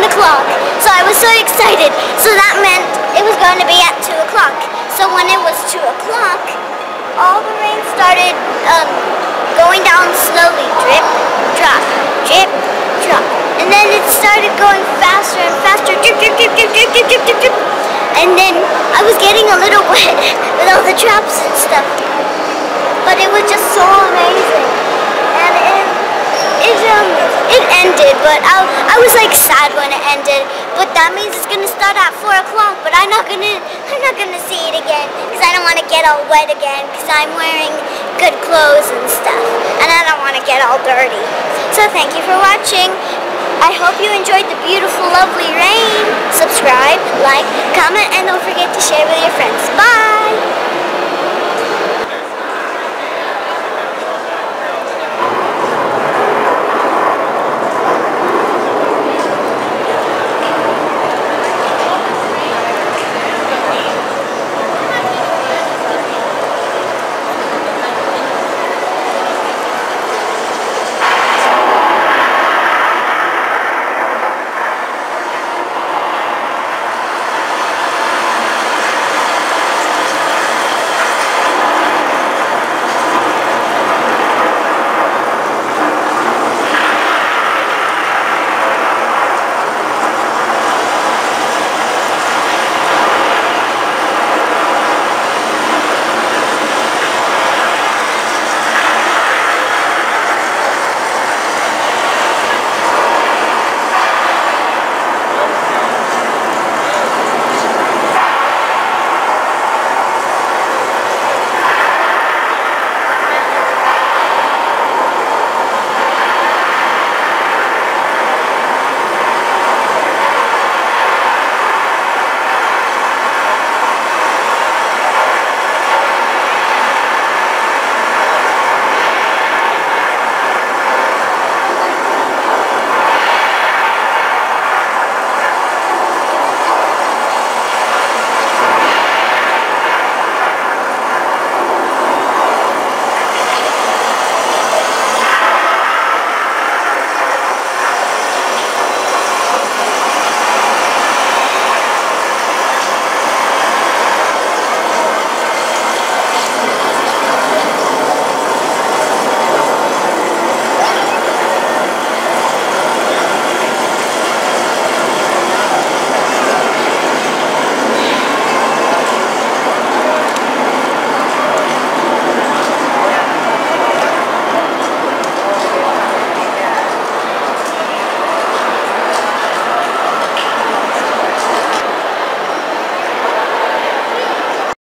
1 o'clock. So I was so excited. So that meant it was going to be at 2 o'clock. So when it was 2 o'clock, all the rain started going down slowly. Drip, drop, drip, drop. And then it started going faster and faster. Drip, drip, drip, drip, drip, drip, drip, drip, drip. And then I was getting a little wet with all the traps and stuff. But it was just so amazing. And it ended, but I was like sad when it ended. But that means it's gonna start at 4 o'clock. But I'm not gonna see it again because I don't want to get all wet again because I'm wearing good clothes and stuff, and I don't want to get all dirty. So thank you for watching. I hope you enjoyed the beautiful, lovely rain. Subscribe, like, comment, and don't forget to share with your friends. Bye!